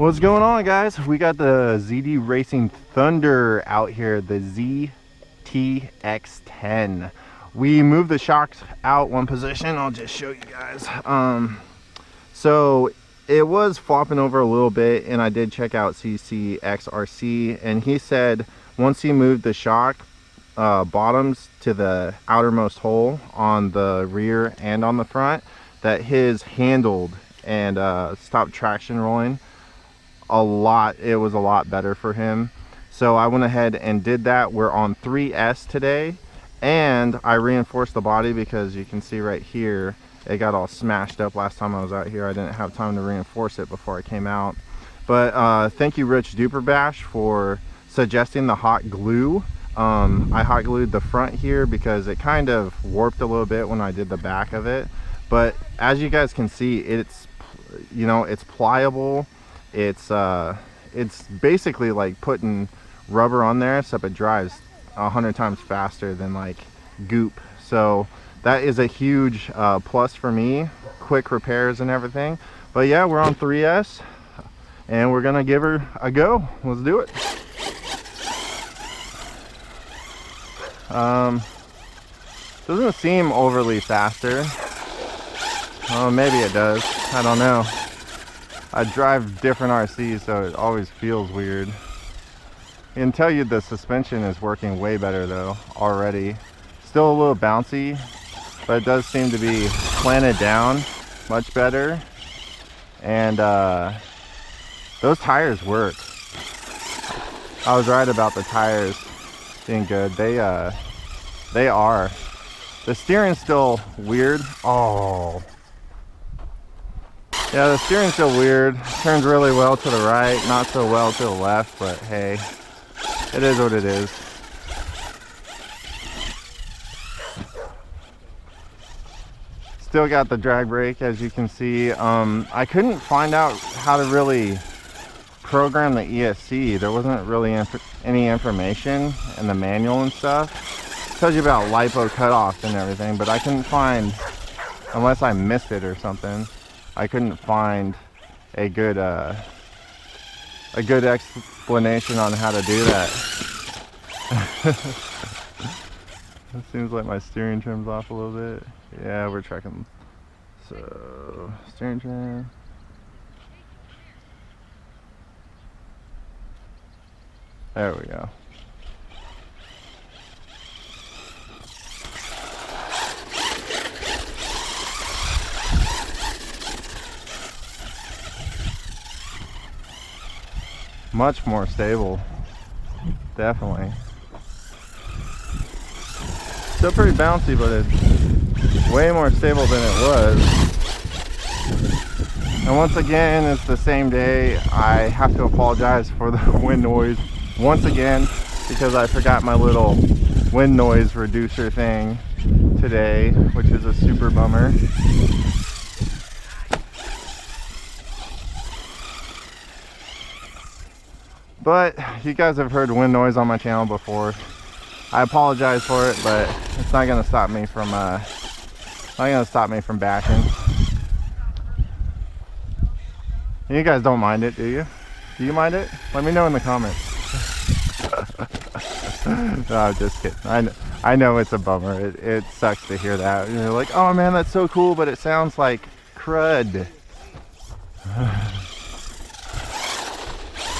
What's going on, guys? We got the ZD Racing Thunder out here, the ZTX-10. We moved the shocks out one position. I'll just show you guys. So it was flopping over a little bit, and I did check out CCXRC, and he said once he moved the shock bottoms to the outermost hole on the rear and on the front, that his handled and stopped traction rolling a lot. It was a lot better for him. So I went ahead and did that. We're on 3S today, and I reinforced the body because you can see right here it got all smashed up last time I was out here. I didn't have time to reinforce it before I came out. But thank you, Rich Duperbash, for suggesting the hot glue. I hot glued the front here because it kind of warped a little bit when I did the back of it. But as you guys can see, it's, you know, it's pliable. It's basically like putting rubber on there, except it drives 100 times faster than like goop. So that is a huge plus for me. Quick repairs and everything. But yeah, we're on 3S and we're gonna give her a go. Let's do it. Doesn't seem overly faster. Oh, maybe it does. I don't know. I drive different RCs, so it always feels weird. I can tell you the suspension is working way better though already. Still a little bouncy, but it does seem to be planted down much better. And those tires work. I was right about the tires being good. They are. The steering's still weird. Oh. Yeah, the steering's still weird. Turns really well to the right, not so well to the left, but hey, it is what it is. Still got the drag brake, as you can see. I couldn't find out how to really program the ESC. There wasn't really any information in the manual and stuff. It tells you about LiPo cutoffs and everything, but I couldn't find, unless I missed it or something, I couldn't find a good explanation on how to do that. It seems like my steering trim's off a little bit. Yeah, we're checking. So steering trim. There we go. Much more stable, definitely. Still pretty bouncy, but it's way more stable than it was. And once again, it's the same day. I have to apologize for the wind noise once again because I forgot my little wind noise reducer thing today, which is a super bummer. But you guys have heard wind noise on my channel before. I apologize for it, but it's not gonna stop me from bashing. You guys don't mind it, do you? Do you mind it? Let me know in the comments. No, I'm just kidding. I know it's a bummer. It sucks to hear that. You're like, oh man, that's so cool, but it sounds like crud.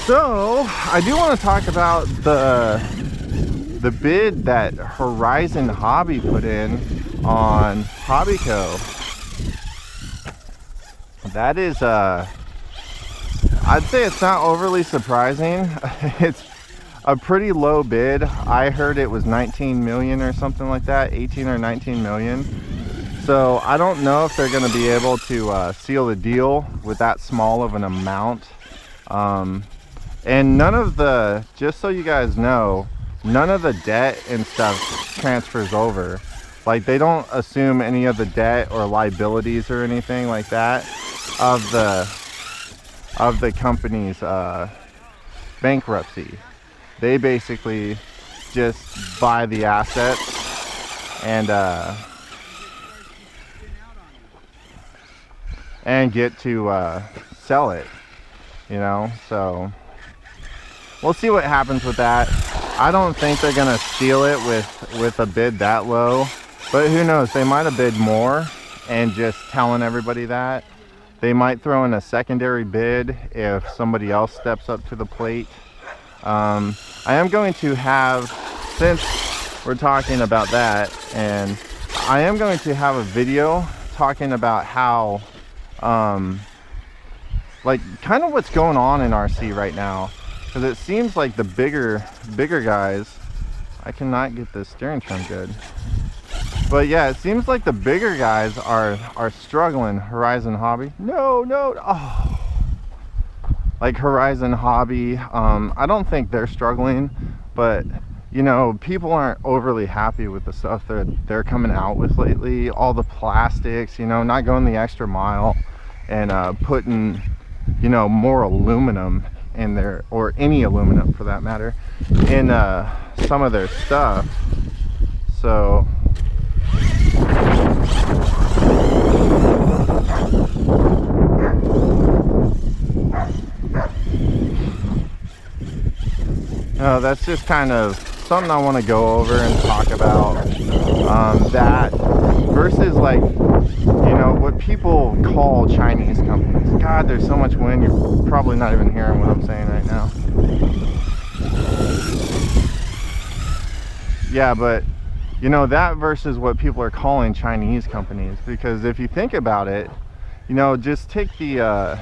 So I do want to talk about the bid that Horizon Hobby put in on Hobbyco. That is I'd say it's not overly surprising. It's a pretty low bid. I heard it was 19 million or something like that, 18 or 19 million. So I don't know if they're going to be able to seal the deal with that small of an amount. And none of the, just so you guys know, none of the debt and stuff transfers over. Like, they don't assume any of the debt or liabilities or anything like that of the company's bankruptcy. They basically just buy the assets and get to sell it. you know, so we'll see what happens with that. I don't think they're gonna steal it with a bid that low, but who knows, they might have bid more and just telling everybody that. They might throw in a secondary bid if somebody else steps up to the plate. I am going to have, since we're talking about that, and I am going to have a video talking about how like kind of what's going on in RC right now, because it seems like the bigger guys, I cannot get the steering trim good, but yeah, it seems like the bigger guys are struggling. Horizon Hobby, no, oh, like Horizon Hobby, I don't think they're struggling, but you know, people aren't overly happy with the stuff that they're coming out with lately. All the plastics, you know, not going the extra mile and putting, you know, more aluminum in there, or any aluminum for that matter, in some of their stuff. So that's just kind of something I want to go over and talk about, that versus, like, you know, what people call Chinese companies. God, there's so much wind, you're probably not even hearing what I'm saying right now. Yeah, but you know, that versus what people are calling Chinese companies, because if you think about it, you know, just take the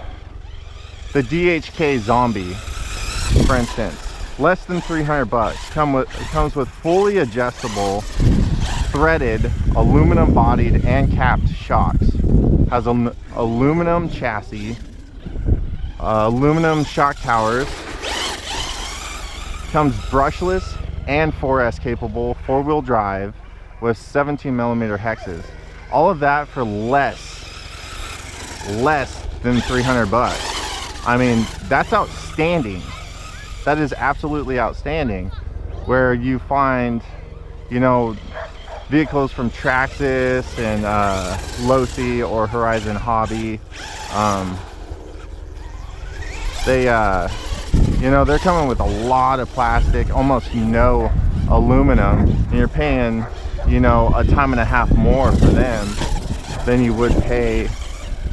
DHK Zombie, for instance. Less than 300 bucks. Comes with fully adjustable, threaded, aluminum bodied and capped shocks. Has an aluminum chassis, aluminum shock towers. Comes brushless and 4S capable, 4-wheel drive with 17mm hexes. All of that for less than 300 bucks. I mean, that's outstanding. That is absolutely outstanding. Where you find, you know, vehicles from Traxxas and Losi or Horizon Hobby, they you know, they're coming with a lot of plastic, almost no aluminum, and you're paying, you know, a time and a half more for them than you would pay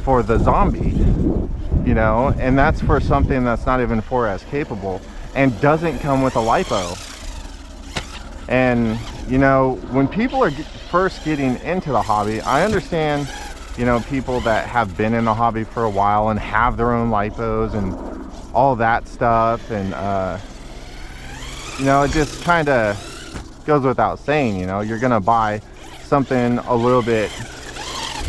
for the Zombie, you know, and that's for something that's not even 4S capable and doesn't come with a lipo. And you know, when people are first getting into the hobby, I understand, you know, people that have been in the hobby for a while and have their own lipos and all that stuff, and you know, it just kind of goes without saying, you know, you're gonna buy something a little bit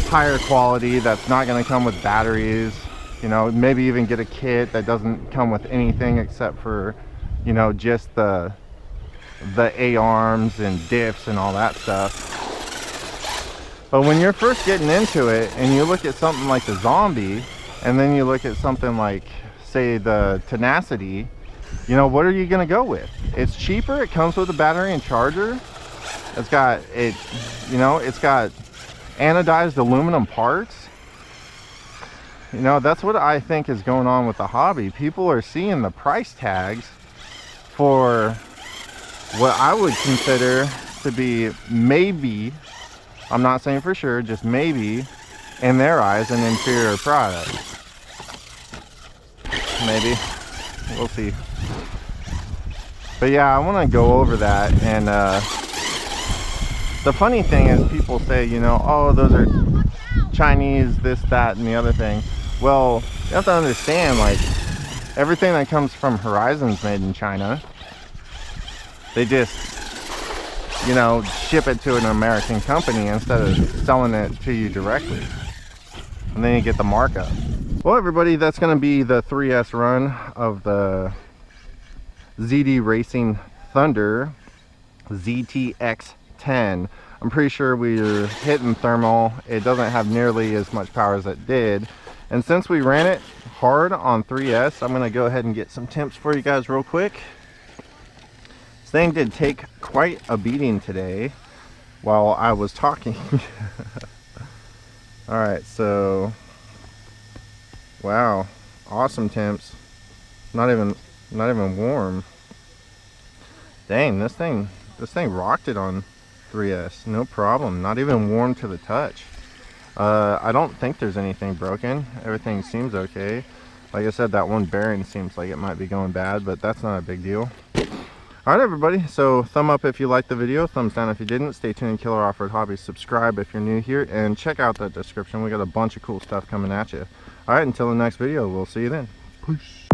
higher quality that's not going to come with batteries, you know, maybe even get a kit that doesn't come with anything except for, you know, just the A-arms and diffs and all that stuff. But when you're first getting into it and you look at something like the Zombie, and then you look at something like, say, the Tenacity, you know, what are you going to go with? It's cheaper, it comes with a battery and charger, it's got, it, you know, it's got anodized aluminum parts. You know, that's what I think is going on with the hobby. People are seeing the price tags for what I would consider to be, maybe, I'm not saying for sure, just maybe, in their eyes, an inferior product. Maybe, we'll see. But yeah, I want to go over that. And the funny thing is, people say, you know, oh, those are Chinese, this, that, and the other thing. Well, you have to understand, like, everything that comes from Horizon's made in China. They just, you know, ship it to an American company instead of selling it to you directly. And then you get the markup. Well, everybody, that's going to be the 3S run of the ZD Racing Thunder ZTX-10. I'm pretty sure we're hitting thermal. It doesn't have nearly as much power as it did. And since we ran it hard on 3S, I'm going to go ahead and get some temps for you guys real quick. This thing did take quite a beating today while I was talking. Alright, so wow, awesome temps. Not even warm. Dang, this thing rocked it on 3S, no problem. Not even warm to the touch. I don't think there's anything broken. Everything seems okay. Like I said, that one bearing seems like it might be going bad, but that's not a big deal. Alright everybody, so thumb up if you liked the video, thumbs down if you didn't. Stay tuned to K.O.R.H Off-Road Hobbies. Subscribe if you're new here, and check out the description. We got a bunch of cool stuff coming at you. Alright, until the next video, we'll see you then. Peace.